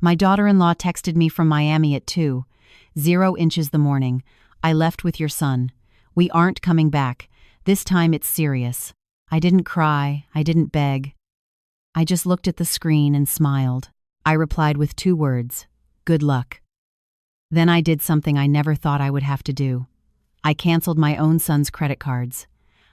My daughter-in-law texted me from Miami at 2:00 the morning. I left with your son. We aren't coming back. This time it's serious. I didn't cry. I didn't beg. I just looked at the screen and smiled. I replied with 2 words. Good luck. Then I did something I never thought I would have to do. I canceled my own son's credit cards.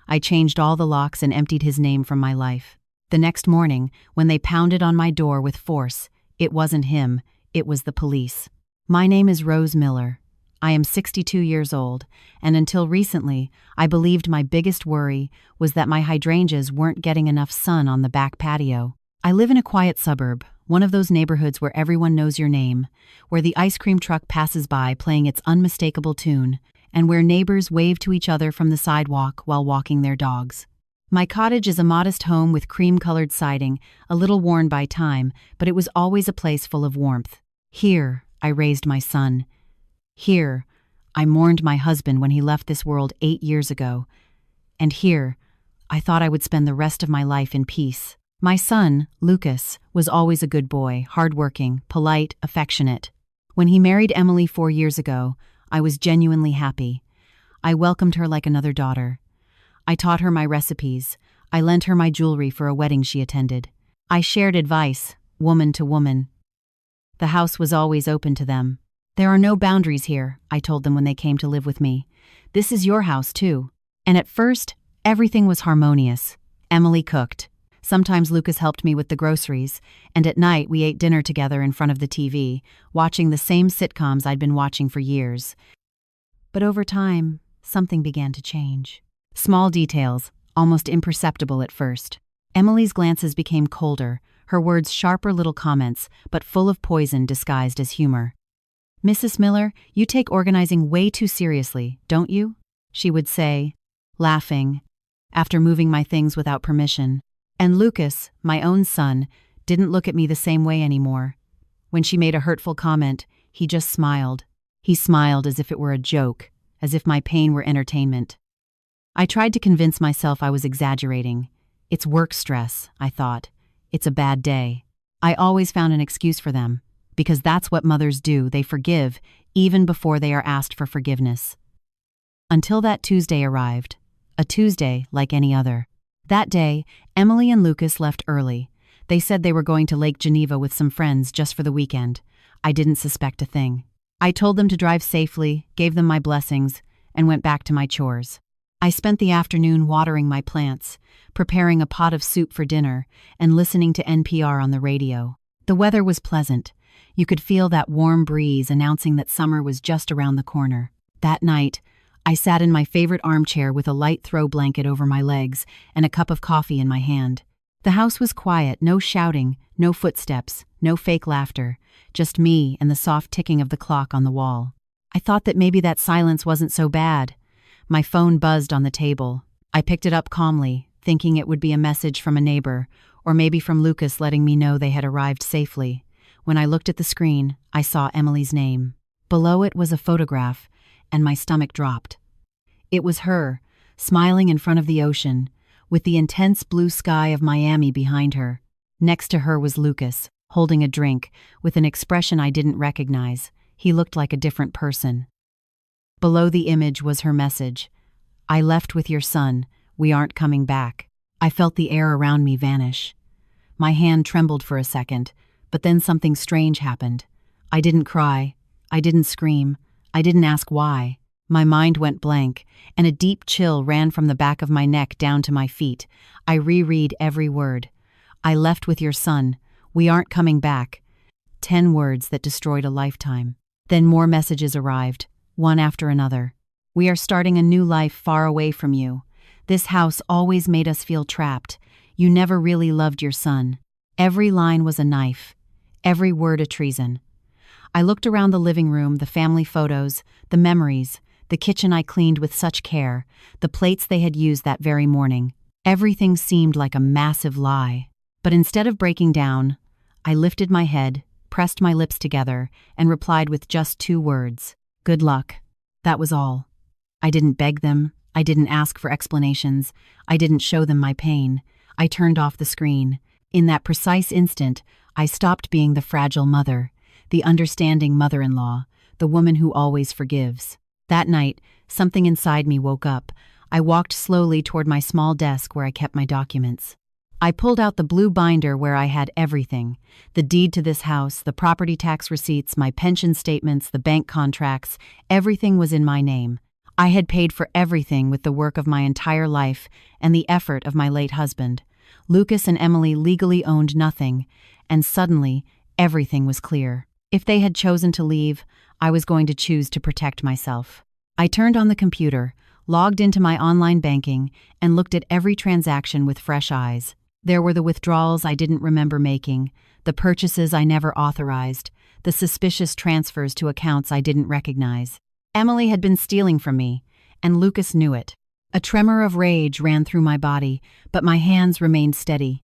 I changed all the locks and emptied his name from my life. The next morning, when they pounded on my door with force, it wasn't him, it was the police. My name is Rose Miller. I am 62 years old, and until recently, I believed my biggest worry was that my hydrangeas weren't getting enough sun on the back patio. I live in a quiet suburb, one of those neighborhoods where everyone knows your name, where the ice cream truck passes by playing its unmistakable tune, and where neighbors wave to each other from the sidewalk while walking their dogs. My cottage is a modest home with cream-colored siding, a little worn by time, but it was always a place full of warmth. Here, I raised my son. Here, I mourned my husband when he left this world 8 years ago. And here, I thought I would spend the rest of my life in peace. My son, Lucas, was always a good boy, hardworking, polite, affectionate. When he married Emily 4 years ago, I was genuinely happy. I welcomed her like another daughter. I taught her my recipes. I lent her my jewelry for a wedding she attended. I shared advice, woman to woman. The house was always open to them. There are no boundaries here, I told them when they came to live with me. This is your house, too. And at first, everything was harmonious. Emily cooked. Sometimes Lucas helped me with the groceries, and at night we ate dinner together in front of the TV, watching the same sitcoms I'd been watching for years. But over time, something began to change. Small details, almost imperceptible at first. Emily's glances became colder, her words sharper little comments, but full of poison disguised as humor. Mrs. Miller, you take organizing way too seriously, don't you? She would say, laughing, after moving my things without permission. And Lucas, my own son, didn't look at me the same way anymore. When she made a hurtful comment, he just smiled. He smiled as if it were a joke, as if my pain were entertainment. I tried to convince myself I was exaggerating. It's work stress, I thought. It's a bad day. I always found an excuse for them, because that's what mothers do, they forgive, even before they are asked for forgiveness. Until that Tuesday arrived. A Tuesday like any other. That day, Emily and Lucas left early. They said they were going to Lake Geneva with some friends just for the weekend. I didn't suspect a thing. I told them to drive safely, gave them my blessings, and went back to my chores. I spent the afternoon watering my plants, preparing a pot of soup for dinner, and listening to NPR on the radio. The weather was pleasant. You could feel that warm breeze announcing that summer was just around the corner. That night, I sat in my favorite armchair with a light throw blanket over my legs and a cup of coffee in my hand. The house was quiet, no shouting, no footsteps, no fake laughter, just me and the soft ticking of the clock on the wall. I thought that maybe that silence wasn't so bad. My phone buzzed on the table. I picked it up calmly, thinking it would be a message from a neighbor, or maybe from Lucas letting me know they had arrived safely. When I looked at the screen, I saw Emily's name. Below it was a photograph, and my stomach dropped. It was her, smiling in front of the ocean, with the intense blue sky of Miami behind her. Next to her was Lucas, holding a drink, with an expression I didn't recognize. He looked like a different person. Below the image was her message. I left with your son. We aren't coming back. I felt the air around me vanish. My hand trembled for a second, but then something strange happened. I didn't cry. I didn't scream. I didn't ask why. My mind went blank, and a deep chill ran from the back of my neck down to my feet. I reread every word. I left with your son. We aren't coming back. 10 words that destroyed a lifetime. Then more messages arrived, one after another. We are starting a new life far away from you. This house always made us feel trapped. You never really loved your son. Every line was a knife. Every word a treason. I looked around the living room, the family photos, the memories, the kitchen I cleaned with such care, the plates they had used that very morning. Everything seemed like a massive lie. But instead of breaking down, I lifted my head, pressed my lips together, and replied with just 2 words. Good luck. That was all. I didn't beg them. I didn't ask for explanations. I didn't show them my pain. I turned off the screen. In that precise instant, I stopped being the fragile mother. the understanding mother-in-law, the woman who always forgives. That night, something inside me woke up. I walked slowly toward my small desk where I kept my documents. I pulled out the blue binder where I had everything: the deed to this house, the property tax receipts, my pension statements, the bank contracts. Everything was in my name. I had paid for everything with the work of my entire life and the effort of my late husband. Lucas and Emily legally owned nothing, and suddenly, everything was clear. If they had chosen to leave, I was going to choose to protect myself. I turned on the computer, logged into my online banking, and looked at every transaction with fresh eyes. There were the withdrawals I didn't remember making, the purchases I never authorized, the suspicious transfers to accounts I didn't recognize. Emily had been stealing from me, and Lucas knew it. A tremor of rage ran through my body, but my hands remained steady.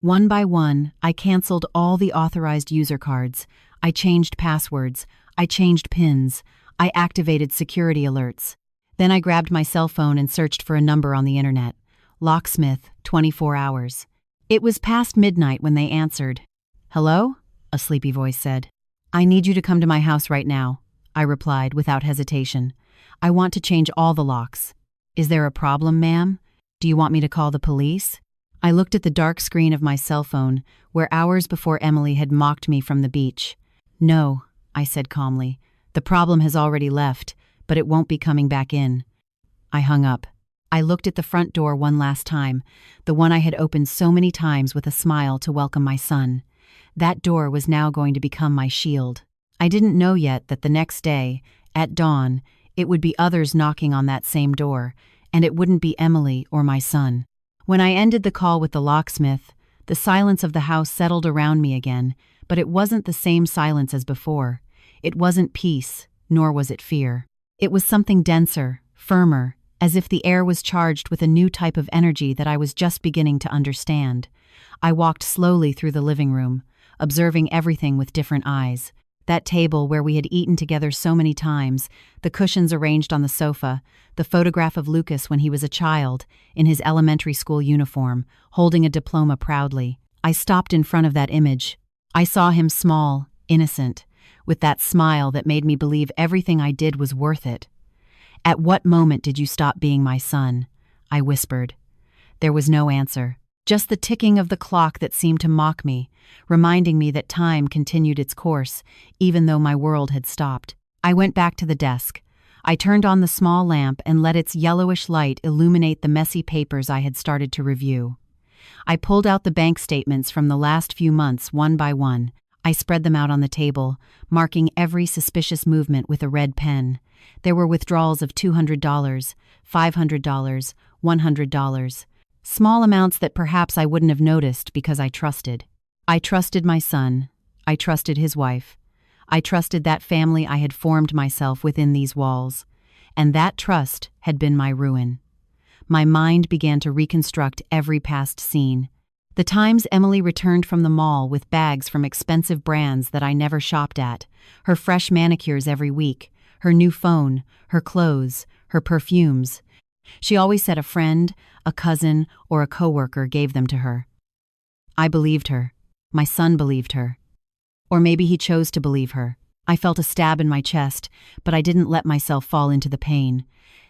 One by one, I canceled all the authorized user cards. I changed passwords. I changed PINs. I activated security alerts. Then I grabbed my cell phone and searched for a number on the internet. Locksmith, 24 hours. It was past midnight when they answered. "Hello?" a sleepy voice said. "I need you to come to my house right now," I replied without hesitation. "I want to change all the locks." "Is there a problem, ma'am? Do you want me to call the police?" I looked at the dark screen of my cell phone, where hours before Emily had mocked me from the beach. "No," I said calmly. "The problem has already left, but it won't be coming back in." I hung up. I looked at the front door one last time, the one I had opened so many times with a smile to welcome my son. That door was now going to become my shield. I didn't know yet that the next day, at dawn, it would be others knocking on that same door, and it wouldn't be Emily or my son. When I ended the call with the locksmith, the silence of the house settled around me again, but it wasn't the same silence as before. It wasn't peace, nor was it fear. It was something denser, firmer, as if the air was charged with a new type of energy that I was just beginning to understand. I walked slowly through the living room, observing everything with different eyes. That table where we had eaten together so many times, the cushions arranged on the sofa, the photograph of Lucas when he was a child, in his elementary school uniform, holding a diploma proudly. I stopped in front of that image. I saw him small, innocent, with that smile that made me believe everything I did was worth it. "At what moment did you stop being my son?" I whispered. There was no answer, just the ticking of the clock that seemed to mock me, reminding me that time continued its course, even though my world had stopped. I went back to the desk. I turned on the small lamp and let its yellowish light illuminate the messy papers I had started to review. I pulled out the bank statements from the last few months one by one. I spread them out on the table, marking every suspicious movement with a red pen. There were withdrawals of $200, $500, $100. Small amounts that perhaps I wouldn't have noticed because I trusted. I trusted my son. I trusted his wife. I trusted that family I had formed myself within these walls. And that trust had been my ruin. My mind began to reconstruct every past scene. The times Emily returned from the mall with bags from expensive brands that I never shopped at, her fresh manicures every week, her new phone, her clothes, her perfumes. She always said a friend, a cousin, or a coworker gave them to her. I believed her. My son believed her. Or maybe he chose to believe her. I felt a stab in my chest, but I didn't let myself fall into the pain.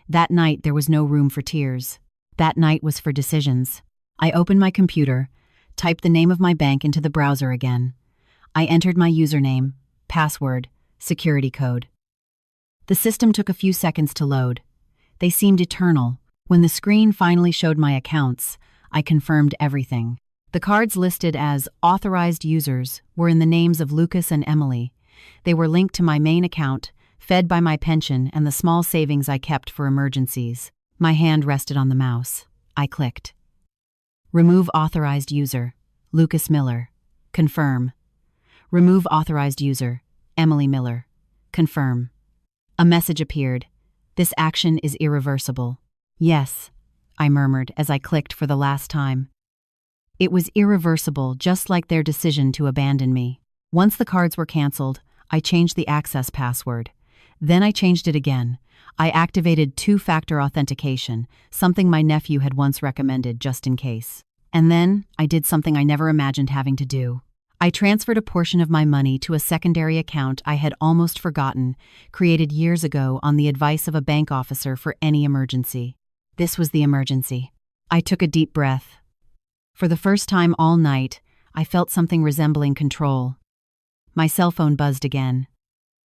That night there was no room for tears. That night was for decisions. I opened my computer, typed the name of my bank into the browser again. I entered my username, password, security code. The system took a few seconds to load. They seemed eternal. When the screen finally showed my accounts, I confirmed everything. The cards listed as authorized users were in the names of Lucas and Emily. They were linked to my main account, fed by my pension and the small savings I kept for emergencies. My hand rested on the mouse. I clicked. Remove authorized user, Lucas Miller. Confirm. Remove authorized user, Emily Miller. Confirm. A message appeared. This action is irreversible. Yes, I murmured as I clicked for the last time. It was irreversible, just like their decision to abandon me. Once the cards were canceled, I changed the access password. Then I changed it again. I activated two-factor authentication, something my nephew had once recommended just in case. And then I did something I never imagined having to do. I transferred a portion of my money to a secondary account I had almost forgotten, created years ago on the advice of a bank officer for any emergency. This was the emergency. I took a deep breath. For the first time all night, I felt something resembling control. My cell phone buzzed again.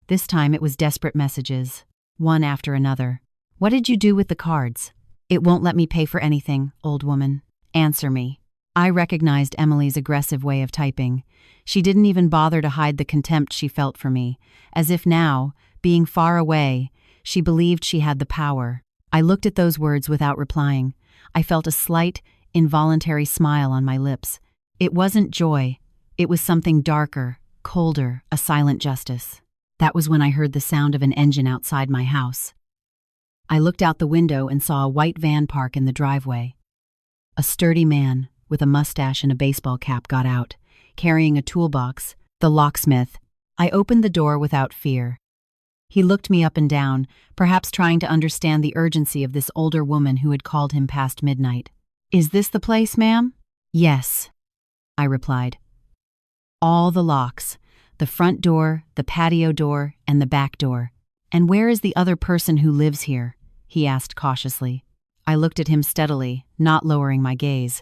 This time it was desperate messages, one after another. "What did you do with the cards?" "It won't let me pay for anything, old woman. Answer me." I recognized Emily's aggressive way of typing. She didn't even bother to hide the contempt she felt for me, as if now, being far away, she believed she had the power. I looked at those words without replying. I felt a slight, involuntary smile on my lips. It wasn't joy. It was something darker, colder, a silent justice. That was when I heard the sound of an engine outside my house. I looked out the window and saw a white van park in the driveway. A sturdy man, with a mustache and a baseball cap, got out, carrying a toolbox, the locksmith. I opened the door without fear. He looked me up and down, perhaps trying to understand the urgency of this older woman who had called him past midnight. "Is this the place, ma'am?" "Yes," I replied. "All the locks, the front door, the patio door, and the back door. And where is the other person who lives here?" he asked cautiously. I looked at him steadily, not lowering my gaze.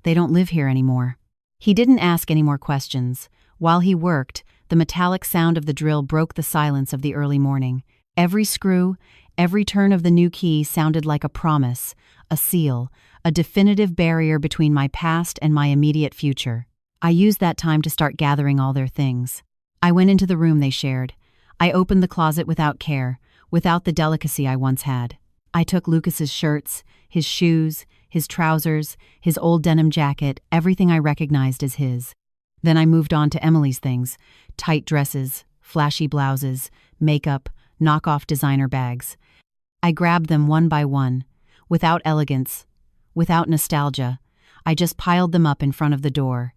"They don't live here anymore." He didn't ask any more questions. While he worked, the metallic sound of the drill broke the silence of the early morning. Every screw, every turn of the new key sounded like a promise, a seal, a definitive barrier between my past and my immediate future. I used that time to start gathering all their things. I went into the room they shared. I opened the closet without care, without the delicacy I once had. I took Lucas's shirts, his shoes, his trousers, his old denim jacket, everything I recognized as his. Then I moved on to Emily's things: tight dresses, flashy blouses, makeup, knockoff designer bags. I grabbed them one by one, without elegance, without nostalgia. I just piled them up in front of the door.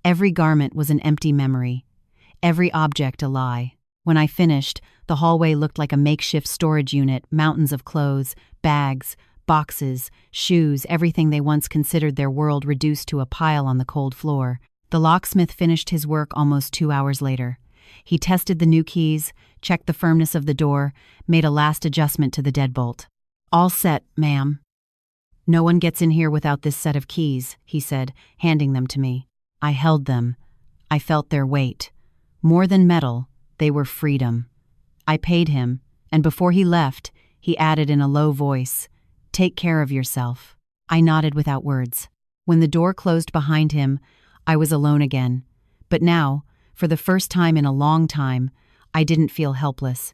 Every garment was an empty memory, every object a lie. When I finished, the hallway looked like a makeshift storage unit, mountains of clothes, bags, boxes, shoes, everything they once considered their world reduced to a pile on the cold floor. The locksmith finished his work almost 2 hours later. He tested the new keys, checked the firmness of the door, made a last adjustment to the deadbolt. "All set, ma'am." "No one gets in here without this set of keys," he said, handing them to me. I held them. I felt their weight. More than metal, they were freedom. I paid him, and before he left, he added in a low voice, "Take care of yourself." I nodded without words. When the door closed behind him, I was alone again. But now, for the first time in a long time, I didn't feel helpless.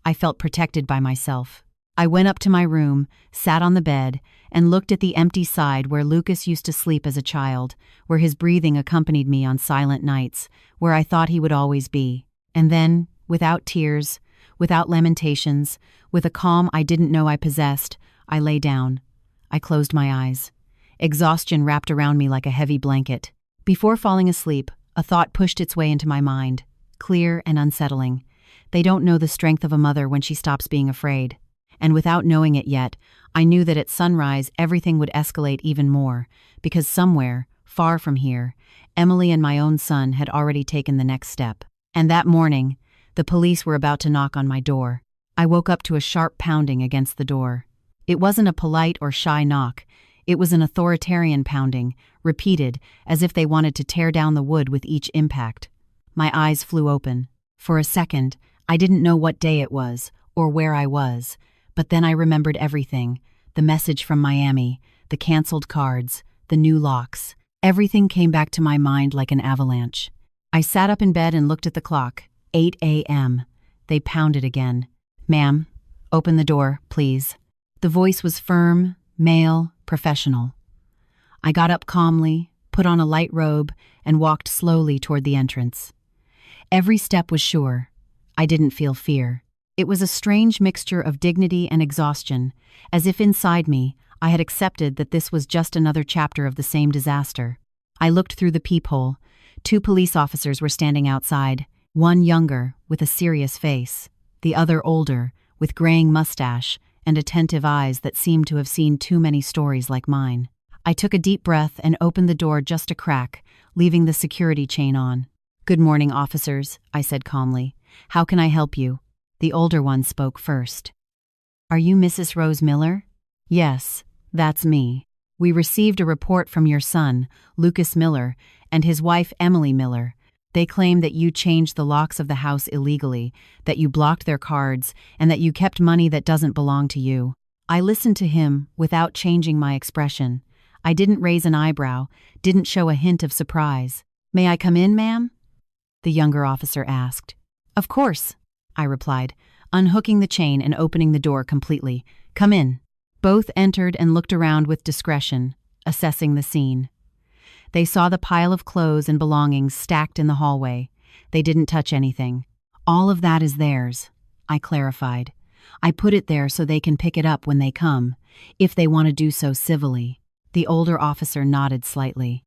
I felt protected by myself. I went up to my room, sat on the bed, and looked at the empty side where Lucas used to sleep as a child, where his breathing accompanied me on silent nights, where I thought he would always be. And then, without tears, without lamentations, with a calm I didn't know I possessed, I lay down. I closed my eyes. Exhaustion wrapped around me like a heavy blanket. Before falling asleep, a thought pushed its way into my mind, clear and unsettling. They don't know the strength of a mother when she stops being afraid. And without knowing it yet, I knew that at sunrise everything would escalate even more, because somewhere, far from here, Emily and my own son had already taken the next step. And that morning, the police were about to knock on my door. I woke up to a sharp pounding against the door. It wasn't a polite or shy knock. It was an authoritarian pounding, repeated, as if they wanted to tear down the wood with each impact. My eyes flew open. For a second, I didn't know what day it was, or where I was, but then I remembered everything. The message from Miami, the canceled cards, the new locks. Everything came back to my mind like an avalanche. I sat up in bed and looked at the clock. 8 a.m. They pounded again. "Ma'am, open the door, please." The voice was firm, male, professional. I got up calmly, put on a light robe, and walked slowly toward the entrance. Every step was sure. I didn't feel fear. It was a strange mixture of dignity and exhaustion, as if inside me I had accepted that this was just another chapter of the same disaster. I looked through the peephole. 2 police officers were standing outside, one younger, with a serious face, the other older, with graying mustache and attentive eyes that seemed to have seen too many stories like mine. I took a deep breath and opened the door just a crack, leaving the security chain on. "Good morning, officers," I said calmly. "How can I help you?" The older one spoke first. "Are you Mrs. Rose Miller?" "Yes, that's me. We received a report from your son, Lucas Miller, and his wife, Emily Miller. They claim that you changed the locks of the house illegally, that you blocked their cards, and that you kept money that doesn't belong to you." I listened to him without changing my expression. I didn't raise an eyebrow, didn't show a hint of surprise. "May I come in, ma'am?" the younger officer asked. "Of course," I replied, unhooking the chain and opening the door completely. "Come in." Both entered and looked around with discretion, assessing the scene. They saw the pile of clothes and belongings stacked in the hallway. They didn't touch anything. "All of that is theirs," I clarified. "I put it there so they can pick it up when they come, if they want to do so civilly." The older officer nodded slightly.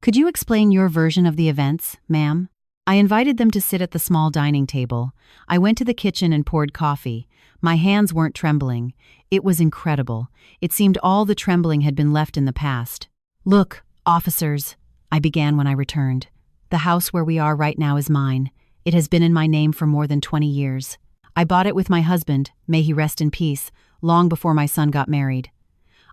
"Could you explain your version of the events, ma'am?" I invited them to sit at the small dining table. I went to the kitchen and poured coffee. My hands weren't trembling. It was incredible. It seemed all the trembling had been left in the past. "Look, officers," I began when I returned. "The house where we are right now is mine. It has been in my name for more than 20 years. I bought it with my husband, may he rest in peace, long before my son got married.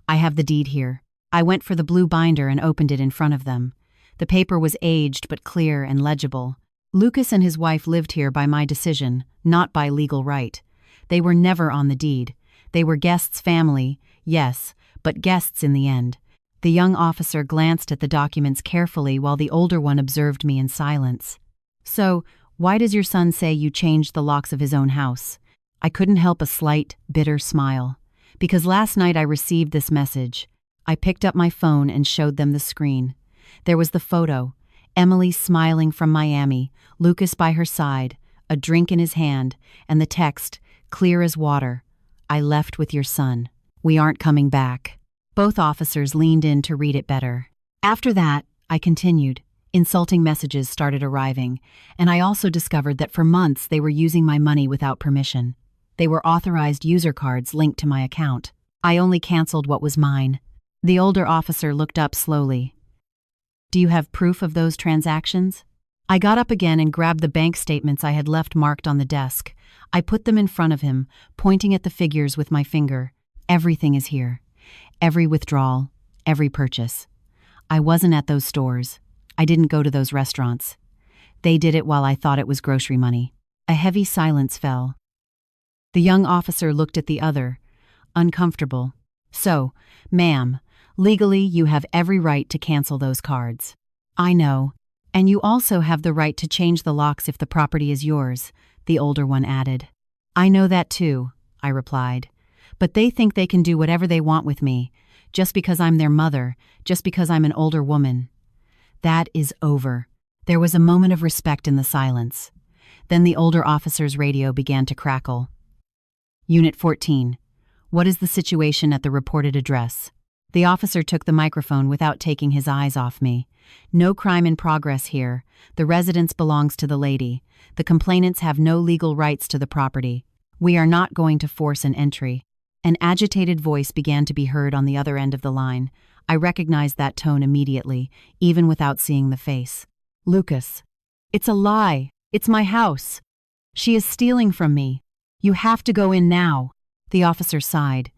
I have the deed here." I went for the blue binder and opened it in front of them. The paper was aged but clear and legible. Lucas and his wife lived here by my decision, not by legal right. They were never on the deed. They were guests' family, yes, but guests in the end. The young officer glanced at the documents carefully while the older one observed me in silence. "So, why does your son say you changed the locks of his own house?" I couldn't help a slight, bitter smile. "Because last night I received this message." I picked up my phone and showed them the screen. There was the photo, Emily smiling from Miami, Lucas by her side, a drink in his hand, and the text, clear as water, "I left with your son. We aren't coming back." Both officers leaned in to read it better. After that, I continued. Insulting messages started arriving, and I also discovered that for months they were using my money without permission. They were authorized user cards linked to my account. I only canceled what was mine. The older officer looked up slowly. "Do you have proof of those transactions?" I got up again and grabbed the bank statements I had left marked on the desk. I put them in front of him, pointing at the figures with my finger. "Everything is here. Every withdrawal, every purchase. I wasn't at those stores. I didn't go to those restaurants. They did it while I thought it was grocery money." A heavy silence fell. The young officer looked at the other, uncomfortable. "So, ma'am, legally you have every right to cancel those cards." "I know. And you also have the right to change the locks if the property is yours," the older one added. "I know that too," I replied. "But they think they can do whatever they want with me, just because I'm their mother, just because I'm an older woman." That is over. There was a moment of respect in the silence. Then the older officer's radio began to crackle. "Unit 14. What is the situation at the reported address?" The officer took the microphone without taking his eyes off me. "No crime in progress here. The residence belongs to the lady. The complainants have no legal rights to the property. We are not going to force an entry." An agitated voice began to be heard on the other end of the line. I recognized that tone immediately, even without seeing the face. "Lucas, it's a lie. It's my house. She is stealing from me. You have to go in now." The officer sighed.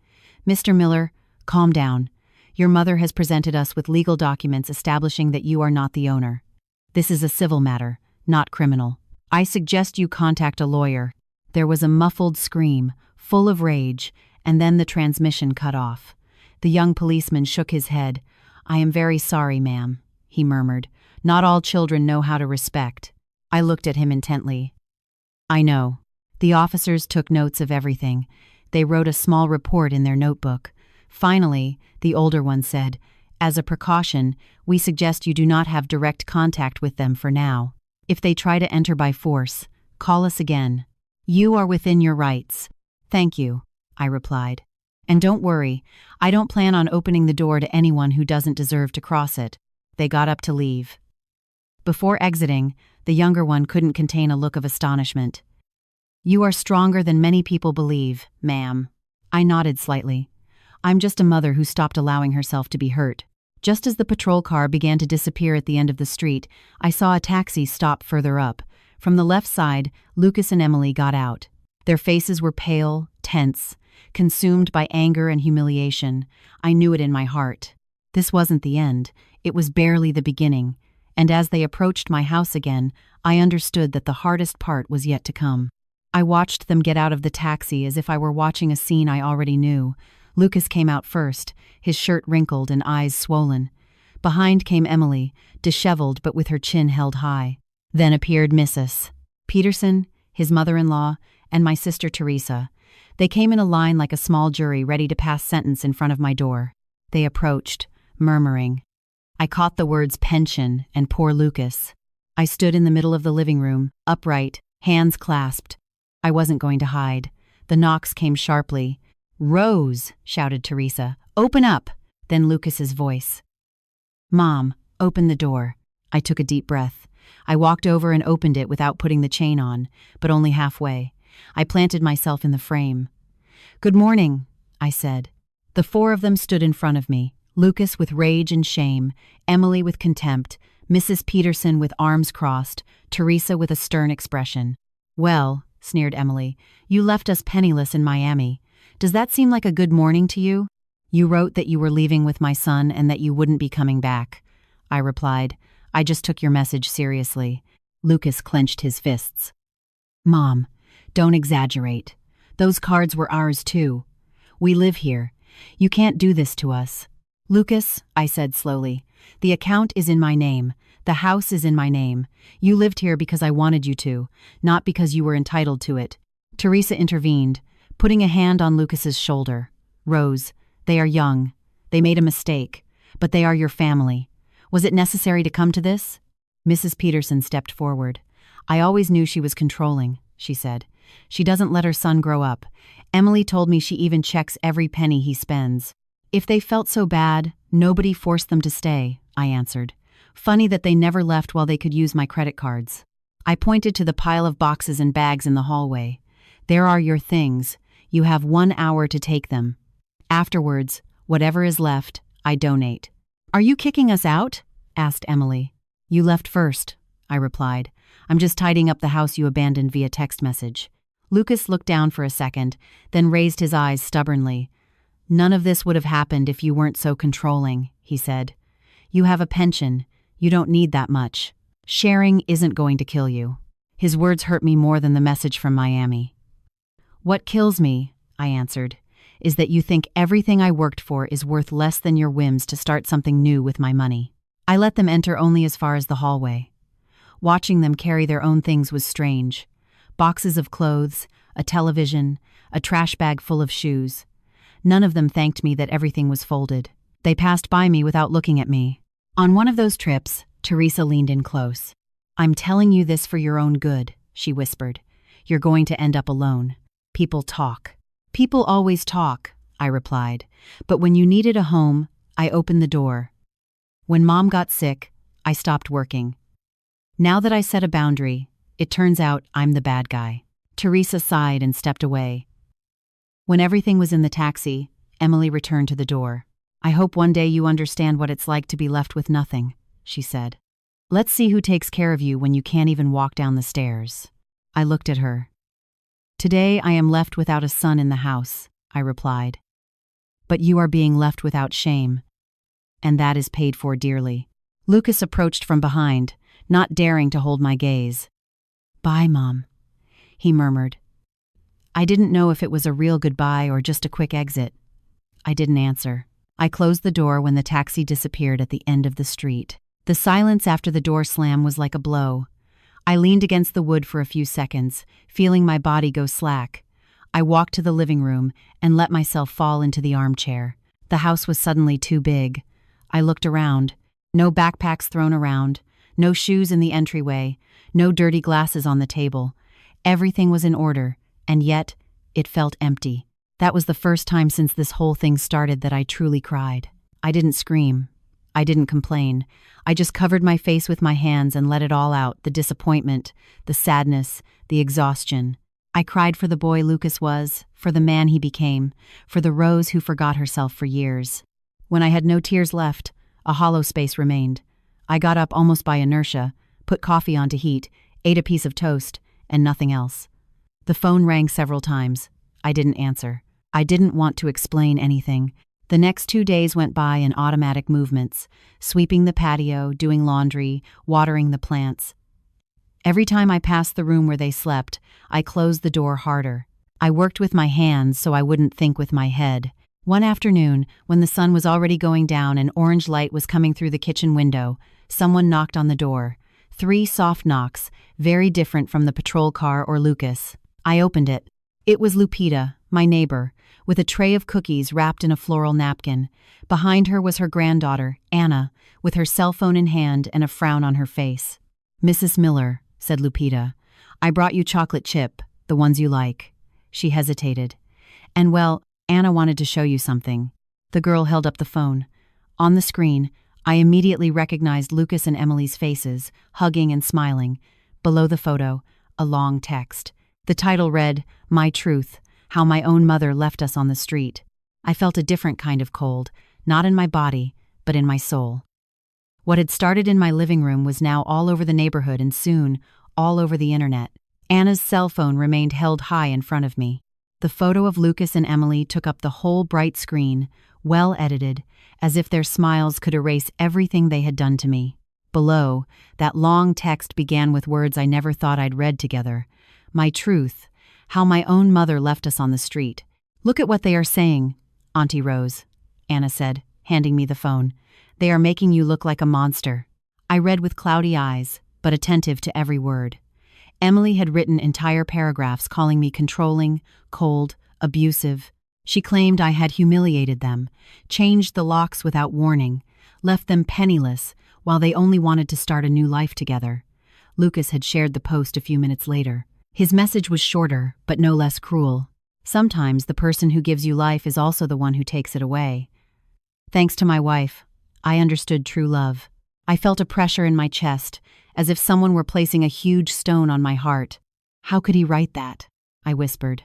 "Mr. Miller, calm down. Your mother has presented us with legal documents establishing that you are not the owner. This is a civil matter, not criminal. I suggest you contact a lawyer." There was a muffled scream, full of rage, and then the transmission cut off. The young policeman shook his head. "I am very sorry, ma'am," he murmured. "Not all children know how to respect." I looked at him intently. "I know." The officers took notes of everything. They wrote a small report in their notebook. Finally, the older one said, "As a precaution, we suggest you do not have direct contact with them for now. If they try to enter by force, call us again. You are within your rights." "Thank you," I replied. "And don't worry, I don't plan on opening the door to anyone who doesn't deserve to cross it." They got up to leave. Before exiting, the younger one couldn't contain a look of astonishment. "You are stronger than many people believe, ma'am." I nodded slightly. "I'm just a mother who stopped allowing herself to be hurt. Just as the patrol car began to disappear at the end of the street, I saw a taxi stop further up. From the left side, Lucas and Emily got out. Their faces were pale, tense, consumed by anger and humiliation. I knew it in my heart. This wasn't the end. It was barely the beginning. And as they approached my house again, I understood that the hardest part was yet to come. I watched them get out of the taxi as if I were watching a scene I already knew. Lucas came out first, his shirt wrinkled and eyes swollen. Behind came Emily, disheveled but with her chin held high. Then appeared Mrs. Peterson, his mother-in-law, and my sister Teresa. They came in a line like a small jury ready to pass sentence in front of my door. They approached, murmuring. I caught the words pension and poor Lucas. I stood in the middle of the living room, upright, hands clasped. I wasn't going to hide. The knocks came sharply. "Rose," shouted Teresa, "open up!" Then Lucas's voice. "Mom, open the door." I took a deep breath. I walked over and opened it without putting the chain on, but only halfway. I planted myself in the frame. "Good morning," I said. The four of them stood in front of me, Lucas with rage and shame, Emily with contempt, Mrs. Peterson with arms crossed, Teresa with a stern expression. "Well," sneered Emily, "you left us penniless in Miami. Does that seem like a good morning to you? You wrote that you were leaving with my son and that you wouldn't be coming back." I replied, "I just took your message seriously." Lucas clenched his fists. "Mom, don't exaggerate. Those cards were ours too. We live here. You can't do this to us." "Lucas," I said slowly, "the account is in my name. The house is in my name. You lived here because I wanted you to, not because you were entitled to it." Teresa intervened, putting a hand on Lucas's shoulder. "Rose, they are young. They made a mistake, but they are your family. Was it necessary to come to this?" Mrs. Peterson stepped forward. "I always knew she was controlling," she said. "She doesn't let her son grow up. Emily told me she even checks every penny he spends." "If they felt so bad, nobody forced them to stay," I answered. "Funny that they never left while they could use my credit cards." I pointed to the pile of boxes and bags in the hallway. "There are your things. You have 1 hour to take them. Afterwards, whatever is left, I donate." "Are you kicking us out?" asked Emily. "You left first," I replied. "I'm just tidying up the house you abandoned via text message." Lucas looked down for a second, then raised his eyes stubbornly. "None of this would have happened if you weren't so controlling," he said. "You have a pension. You don't need that much. Sharing isn't going to kill you." His words hurt me more than the message from Miami. "What kills me," I answered, "is that you think everything I worked for is worth less than your whims to start something new with my money." I let them enter only as far as the hallway. Watching them carry their own things was strange. Boxes of clothes, a television, a trash bag full of shoes. None of them thanked me that everything was folded. They passed by me without looking at me. On one of those trips, Teresa leaned in close. "I'm telling you this for your own good," she whispered. "You're going to end up alone. People talk." "People always talk," I replied. "But when you needed a home, I opened the door. When Mom got sick, I stopped working. Now that I set a boundary, it turns out I'm the bad guy." Teresa sighed and stepped away. When everything was in the taxi, Emily returned to the door. "I hope one day you understand what it's like to be left with nothing," she said. "Let's see who takes care of you when you can't even walk down the stairs." I looked at her. "Today I am left without a son in the house," I replied. "But you are being left without shame, and that is paid for dearly." Lucas approached from behind, not daring to hold my gaze. "Bye, Mom," he murmured. I didn't know if it was a real goodbye or just a quick exit. I didn't answer. I closed the door when the taxi disappeared at the end of the street. The silence after the door slam was like a blow. I leaned against the wood for a few seconds, feeling my body go slack. I walked to the living room and let myself fall into the armchair. The house was suddenly too big. I looked around. No backpacks thrown around, no shoes in the entryway, no dirty glasses on the table. Everything was in order, and yet it felt empty. That was the first time since this whole thing started that I truly cried. I didn't scream. I didn't complain. I just covered my face with my hands and let it all out, the disappointment, the sadness, the exhaustion. I cried for the boy Lucas was, for the man he became, for the Rose who forgot herself for years. When I had no tears left, A hollow space remained. I got up almost by inertia, put coffee on to heat, ate a piece of toast, and nothing else. The phone rang several times. I didn't answer. I didn't want to explain anything. The next 2 days went by in automatic movements, sweeping the patio, doing laundry, watering the plants. Every time I passed the room where they slept, I closed the door harder. I worked with my hands so I wouldn't think with my head. One afternoon, when the sun was already going down and orange light was coming through the kitchen window, someone knocked on the door. 3 soft knocks, very different from the patrol car or Lucas. I opened it. It was Lupita, my neighbor, with a tray of cookies wrapped in a floral napkin. Behind her was her granddaughter, Anna, with her cell phone in hand and a frown on her face. "Mrs. Miller," said Lupita, "I brought you chocolate chip, the ones you like." She hesitated. "And well, Anna wanted to show you something." The girl held up the phone. On the screen, I immediately recognized Lucas and Emily's faces, hugging and smiling. Below the photo, a long text. The title read, "My Truth, How My Own Mother Left Us on the Street." I felt a different kind of cold, not in my body, but in my soul. What had started in my living room was now all over the neighborhood and soon, all over the internet. Anna's cell phone remained held high in front of me. The photo of Lucas and Emily took up the whole bright screen, well edited, as if their smiles could erase everything they had done to me. Below, that long text began with words I never thought I'd read together. "My truth, how my own mother left us on the street." "Look at what they are saying, Auntie Rose," Anna said, handing me the phone. "They are making you look like a monster." I read with cloudy eyes, but attentive to every word. Emily had written entire paragraphs calling me controlling, cold, abusive. She claimed I had humiliated them, changed the locks without warning, left them penniless while they only wanted to start a new life together. Lucas had shared the post a few minutes later. His message was shorter, but no less cruel. "Sometimes the person who gives you life is also the one who takes it away." Thanks to my wife, I understood true love. I felt a pressure in my chest, as if someone were placing a huge stone on my heart. "How could he write that?" I whispered.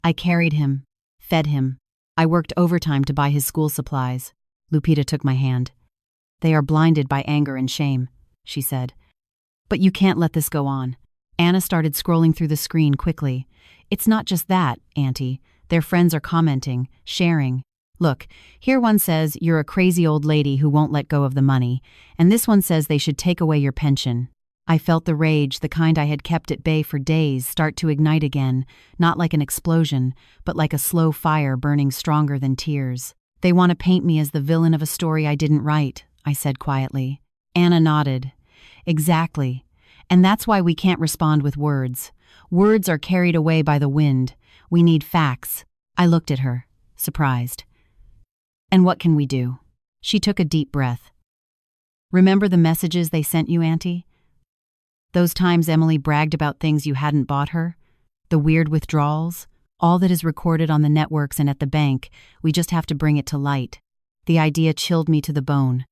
"I carried him, fed him. I worked overtime to buy his school supplies." Lupita took my hand. "They are blinded by anger and shame," she said. "But you can't let this go on." Anna started scrolling through the screen quickly. "It's not just that, Auntie. Their friends are commenting, sharing. Look, here one says you're a crazy old lady who won't let go of the money, and this one says they should take away your pension." I felt the rage, the kind I had kept at bay for days, start to ignite again, not like an explosion, but like a slow fire burning stronger than tears. "They want to paint me as the villain of a story I didn't write," I said quietly. Anna nodded. "Exactly. And that's why we can't respond with words. Words are carried away by the wind. We need facts." I looked at her, surprised. "And what can we do?" She took a deep breath. "Remember the messages they sent you, Auntie? Those times Emily bragged about things you hadn't bought her? The weird withdrawals? All that is recorded on the networks and at the bank, we just have to bring it to light." The idea chilled me to the bone.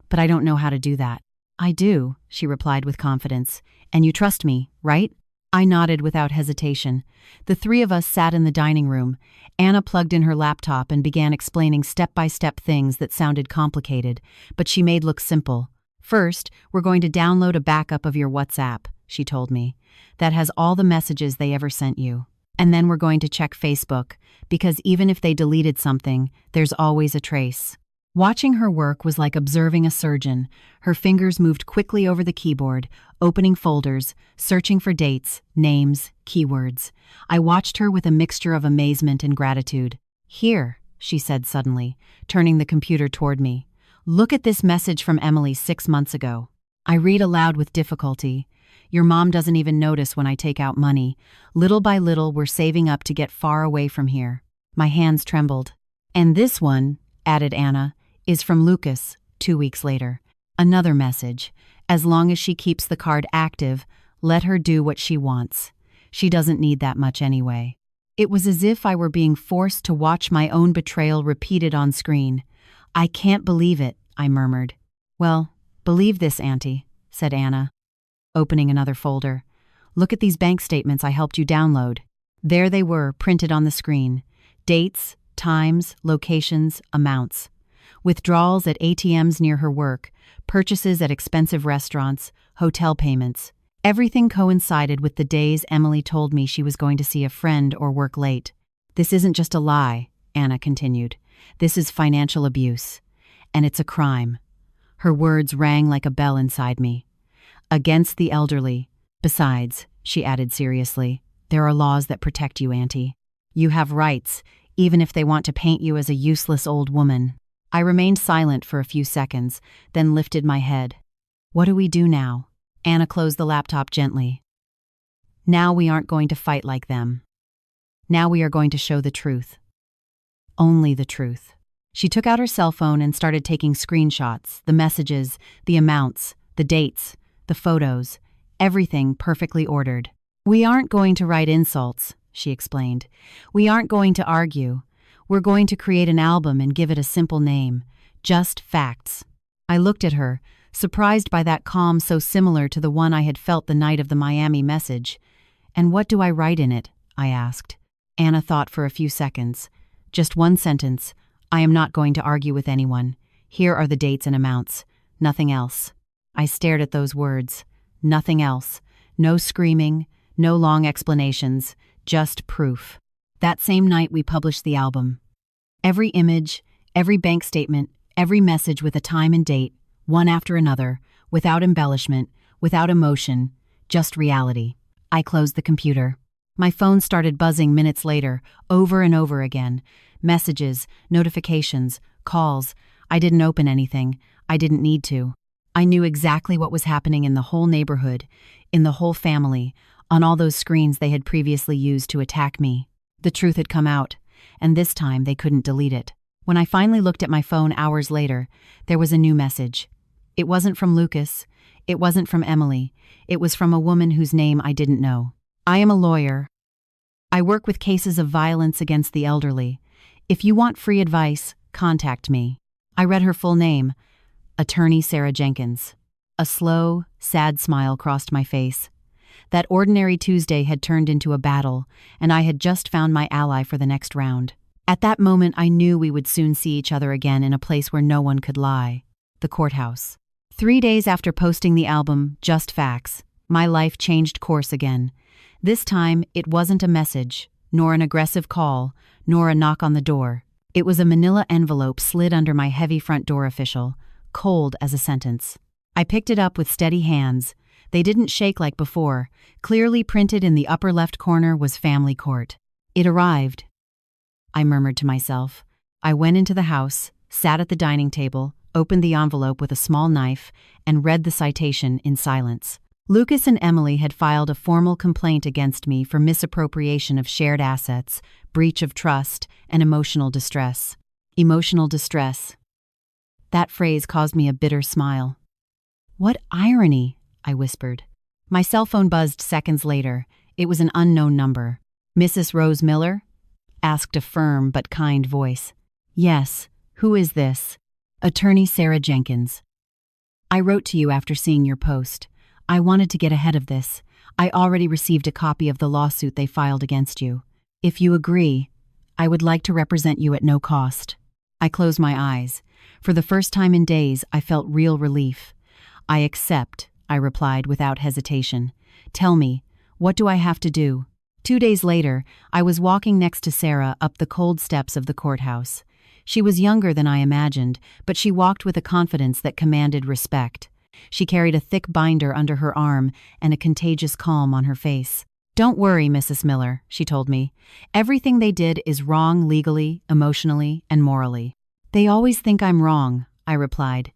"But I don't know how to do that." "I do," she replied with confidence. "And you trust me, right?" I nodded without hesitation. The 3 of us sat in the dining room. Anna plugged in her laptop and began explaining step-by-step things that sounded complicated, but she made look simple. "First, we're going to download a backup of your WhatsApp," she told me. "That has all the messages they ever sent you. And then we're going to check Facebook, because even if they deleted something, there's always a trace." Watching her work was like observing a surgeon. Her fingers moved quickly over the keyboard, opening folders, searching for dates, names, keywords. I watched her with a mixture of amazement and gratitude. "Here," she said suddenly, turning the computer toward me. "Look at this message from Emily 6 months ago." I read aloud with difficulty. "Your mom doesn't even notice when I take out money. Little by little, we're saving up to get far away from here." My hands trembled. "And this one," added Anna, "is from Lucas, 2 weeks later. Another message. As long as she keeps the card active, let her do what she wants. She doesn't need that much anyway." It was as if I were being forced to watch my own betrayal repeated on screen. "I can't believe it," I murmured. "Well, believe this, Auntie," said Anna, opening another folder. "Look at these bank statements I helped you download." There they were, printed on the screen. Dates, times, locations, amounts. withdrawals at ATMs near her work, purchases at expensive restaurants, hotel payments. Everything coincided with the days Emily told me she was going to see a friend or work late. "This isn't just a lie," Anna continued. "This is financial abuse. And it's a crime." Her words rang like a bell inside me. "Against the elderly. Besides," she added seriously, "there are laws that protect you, Auntie. You have rights, even if they want to paint you as a useless old woman." I remained silent for a few seconds, then lifted my head. "What do we do now?" Anna closed the laptop gently. "Now we aren't going to fight like them. Now we are going to show the truth. Only the truth." She took out her cell phone and started taking screenshots, the messages, the amounts, the dates, the photos, everything perfectly ordered. "We aren't going to write insults," she explained. "We aren't going to argue. We're going to create an album and give it a simple name. Just facts." I looked at her, surprised by that calm so similar to the one I had felt the night of the Miami message. "And what do I write in it?" I asked. Anna thought for a few seconds. "Just one sentence. I am not going to argue with anyone. Here are the dates and amounts. Nothing else." I stared at those words. Nothing else. No screaming, no long explanations, just proof. That same night we published the album. Every image, every bank statement, every message with a time and date, one after another, without embellishment, without emotion, just reality. I closed the computer. My phone started buzzing minutes later, over and over again. Messages, notifications, calls. I didn't open anything. I didn't need to. I knew exactly what was happening in the whole neighborhood, in the whole family, on all those screens they had previously used to attack me. The truth had come out, and this time they couldn't delete it. When I finally looked at my phone hours later, there was a new message. It wasn't from Lucas. It wasn't from Emily. It was from a woman whose name I didn't know. "I am a lawyer. I work with cases of violence against the elderly. If you want free advice, contact me." I read her full name, Attorney Sarah Jenkins. A slow, sad smile crossed my face. That ordinary Tuesday had turned into a battle, and I had just found my ally for the next round. At that moment, I knew we would soon see each other again in a place where no one could lie: the courthouse. 3 days after posting the album, Just Facts, my life changed course again. This time, it wasn't a message, nor an aggressive call, nor a knock on the door. It was a manila envelope slid under my heavy front door official, cold as a sentence. I picked it up with steady hands. They didn't shake like before. Clearly printed in the upper left corner was Family Court. "It arrived," I murmured to myself. I went into the house, sat at the dining table, opened the envelope with a small knife, and read the citation in silence. Lucas and Emily had filed a formal complaint against me for misappropriation of shared assets, breach of trust, and emotional distress. Emotional distress. That phrase caused me a bitter smile. "What irony," I whispered. My cell phone buzzed seconds later. It was an unknown number. "Mrs. Rose Miller?" asked a firm but kind voice. "Yes. Who is this?" "Attorney Sarah Jenkins. I wrote to you after seeing your post. I wanted to get ahead of this. I already received a copy of the lawsuit they filed against you. If you agree, I would like to represent you at no cost." I closed my eyes. For the first time in days, I felt real relief. "I accept," I replied without hesitation. "Tell me, what do I have to do?" 2 days later, I was walking next to Sarah up the cold steps of the courthouse. She was younger than I imagined, but she walked with a confidence that commanded respect. She carried a thick binder under her arm and a contagious calm on her face. "Don't worry, Mrs. Miller," she told me. "Everything they did is wrong legally, emotionally, and morally." "They always think I'm wrong," I replied.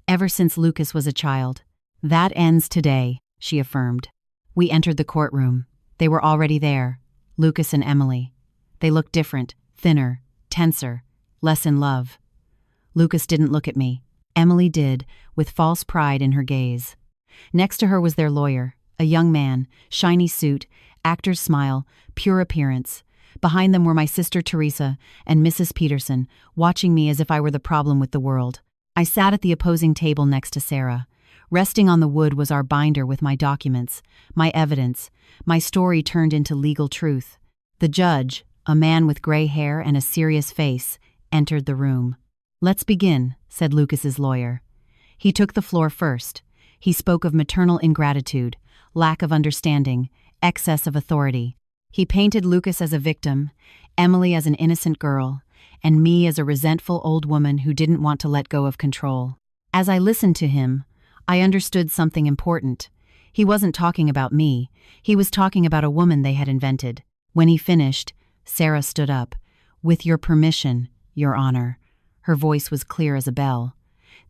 "Ever since Lucas was a child." "That ends today," she affirmed. We entered the courtroom. They were already there, Lucas and Emily. They looked different, thinner, tenser, less in love. Lucas didn't look at me. Emily did, with false pride in her gaze. Next to her was their lawyer, a young man, shiny suit, actor's smile, pure appearance. Behind them were my sister Teresa and Mrs. Peterson, watching me as if I were the problem with the world. I sat at the opposing table next to Sarah. Resting on the wood was our binder with my documents, my evidence, my story turned into legal truth. The judge, a man with gray hair and a serious face, entered the room. "Let's begin," said Lucas's lawyer. He took the floor first. He spoke of maternal ingratitude, lack of understanding, excess of authority. He painted Lucas as a victim, Emily as an innocent girl, and me as a resentful old woman who didn't want to let go of control. As I listened to him, I understood something important. He wasn't talking about me. He was talking about a woman they had invented. When he finished, Sarah stood up. "With your permission, Your Honor." Her voice was clear as a bell.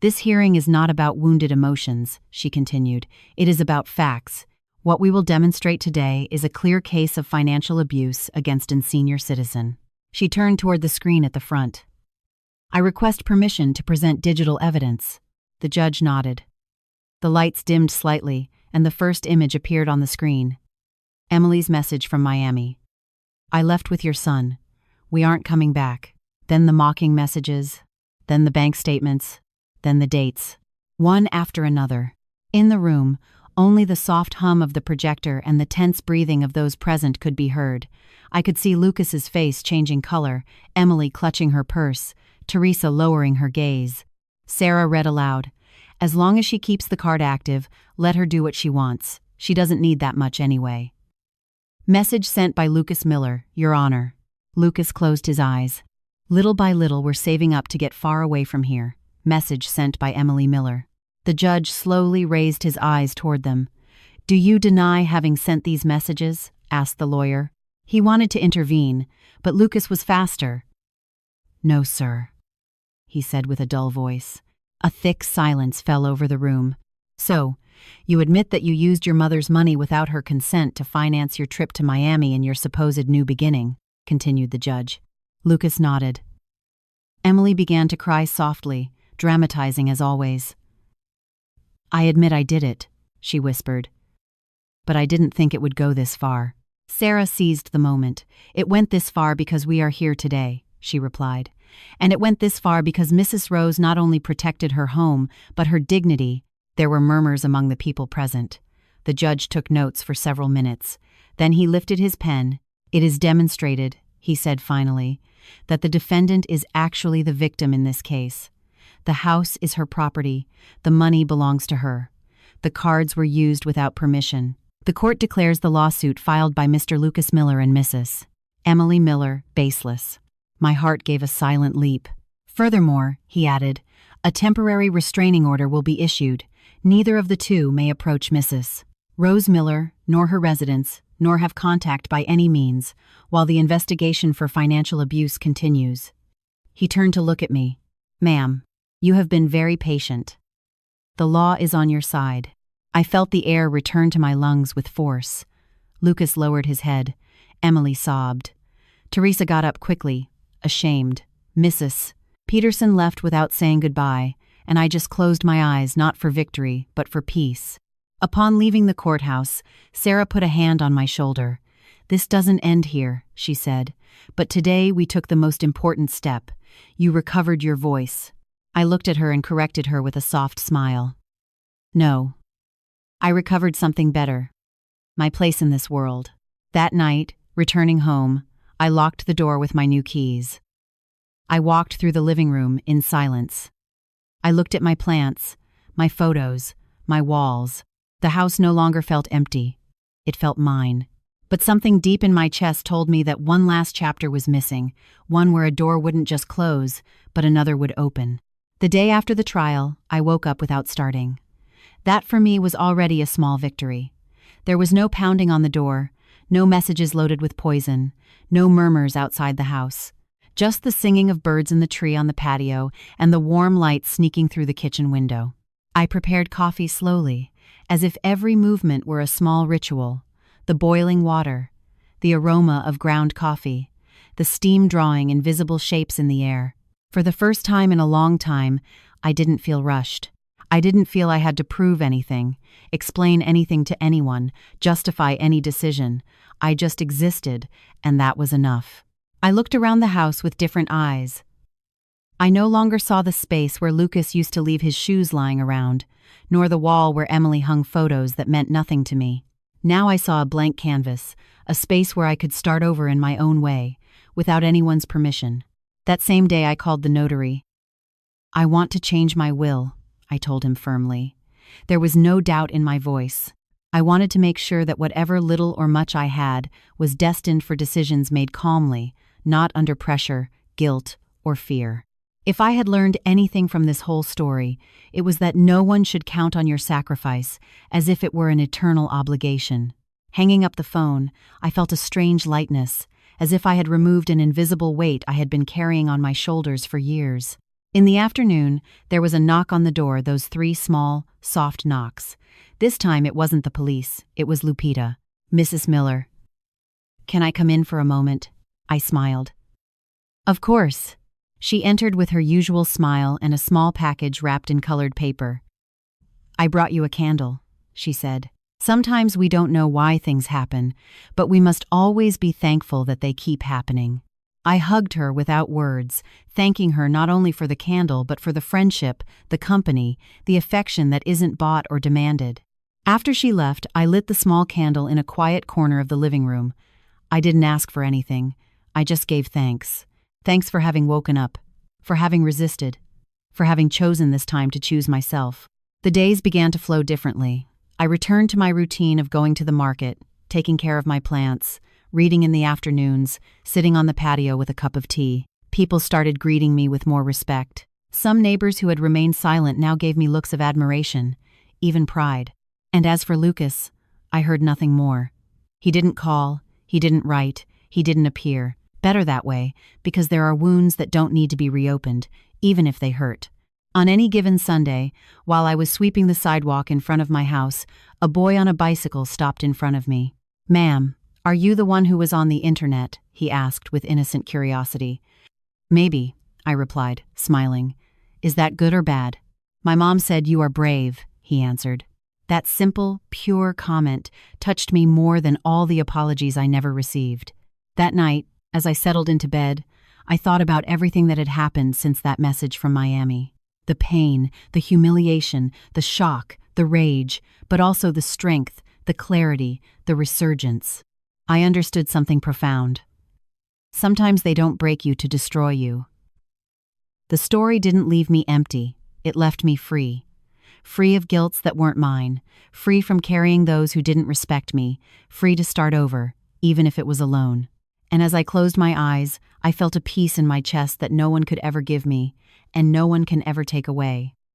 "This hearing is not about wounded emotions," she continued. "It is about facts. What we will demonstrate today is a clear case of financial abuse against a senior citizen." She turned toward the screen at the front. "I request permission to present digital evidence." The judge nodded. The lights dimmed slightly, and the first image appeared on the screen. Emily's message from Miami. "I left with your son. We aren't coming back." Then the mocking messages, then the bank statements, then the dates. One after another. In the room, only the soft hum of the projector and the tense breathing of those present could be heard. I could see Lucas's face changing color, Emily clutching her purse, Teresa lowering her gaze. Sarah read aloud. "As long as she keeps the card active, let her do what she wants. She doesn't need that much anyway." Message sent by Lucas Miller, "Your Honor." Lucas closed his eyes. "Little by little we're saving up to get far away from here." Message sent by Emily Miller. The judge slowly raised his eyes toward them. "Do you deny having sent these messages?" asked the lawyer. He wanted to intervene, but Lucas was faster. "No, sir," he said with a dull voice. A thick silence fell over the room. "So, you admit that you used your mother's money without her consent to finance your trip to Miami and your supposed new beginning," continued the judge. Lucas nodded. Emily began to cry softly, dramatizing as always. "I admit I did it," she whispered. "But I didn't think it would go this far." Sarah seized the moment. "It went this far because we are here today," she replied. "And it went this far because Mrs. Rose not only protected her home, but her dignity." There were murmurs among the people present. The judge took notes for several minutes. Then he lifted his pen. "It is demonstrated," he said finally, "that the defendant is actually the victim in this case. The house is her property. The money belongs to her. The cards were used without permission. The court declares the lawsuit filed by Mr. Lucas Miller and Mrs. Emily Miller baseless." My heart gave a silent leap. "Furthermore," he added, "a temporary restraining order will be issued. Neither of the two may approach Mrs. Rose Miller, nor her residence, nor have contact by any means, while the investigation for financial abuse continues." He turned to look at me. "Ma'am, you have been very patient. The law is on your side." I felt the air return to my lungs with force. Lucas lowered his head. Emily sobbed. Teresa got up quickly, ashamed. Mrs. Peterson left without saying goodbye, and I just closed my eyes not for victory, but for peace. Upon leaving the courthouse, Sarah put a hand on my shoulder. "This doesn't end here," she said, "but today we took the most important step. You recovered your voice." I looked at her and corrected her with a soft smile. "No. I recovered something better. My place in this world." That night, returning home, I locked the door with my new keys. I walked through the living room in silence. I looked at my plants, my photos, my walls. The house no longer felt empty. It felt mine. But something deep in my chest told me that one last chapter was missing, one where a door wouldn't just close, but another would open. The day after the trial, I woke up without starting. That for me was already a small victory. There was no pounding on the door, no messages loaded with poison, no murmurs outside the house. Just the singing of birds in the tree on the patio and the warm light sneaking through the kitchen window. I prepared coffee slowly, as if every movement were a small ritual. The boiling water, the aroma of ground coffee, the steam drawing invisible shapes in the air. For the first time in a long time, I didn't feel rushed. I didn't feel I had to prove anything, explain anything to anyone, justify any decision. I just existed, and that was enough. I looked around the house with different eyes. I no longer saw the space where Lucas used to leave his shoes lying around, nor the wall where Emily hung photos that meant nothing to me. Now I saw a blank canvas, a space where I could start over in my own way, without anyone's permission. That same day I called the notary. I want to change my will, I told him firmly. There was no doubt in my voice. I wanted to make sure that whatever little or much I had was destined for decisions made calmly, not under pressure, guilt, or fear. If I had learned anything from this whole story, it was that no one should count on your sacrifice as if it were an eternal obligation. Hanging up the phone, I felt a strange lightness, as if I had removed an invisible weight I had been carrying on my shoulders for years. In the afternoon, there was a knock on the door, those 3 small, soft knocks. This time it wasn't the police, it was Lupita. Mrs. Miller. Can I come in for a moment? I smiled. Of course. She entered with her usual smile and a small package wrapped in colored paper. I brought you a candle, she said. Sometimes we don't know why things happen, but we must always be thankful that they keep happening. I hugged her without words, thanking her not only for the candle but for the friendship, the company, the affection that isn't bought or demanded. After she left, I lit the small candle in a quiet corner of the living room. I didn't ask for anything. I just gave thanks. Thanks for having woken up, for having resisted, for having chosen this time to choose myself. The days began to flow differently. I returned to my routine of going to the market, taking care of my plants, reading in the afternoons, sitting on the patio with a cup of tea. People started greeting me with more respect. Some neighbors who had remained silent now gave me looks of admiration, even pride. And as for Lucas, I heard nothing more. He didn't call, he didn't write, he didn't appear. Better that way, because there are wounds that don't need to be reopened, even if they hurt. On any given Sunday, while I was sweeping the sidewalk in front of my house, a boy on a bicycle stopped in front of me. "Ma'am, are you the one who was on the internet?" he asked with innocent curiosity. "Maybe," I replied, smiling. "Is that good or bad?" "My mom said you are brave," he answered. That simple, pure comment touched me more than all the apologies I never received. That night, as I settled into bed, I thought about everything that had happened since that message from Miami. The pain, the humiliation, the shock, the rage, but also the strength, the clarity, the resurgence. I understood something profound. Sometimes they don't break you to destroy you. The story didn't leave me empty, it left me free. Free of guilts that weren't mine, free from carrying those who didn't respect me, free to start over, even if it was alone. And as I closed my eyes, I felt a peace in my chest that no one could ever give me, and no one can ever take away.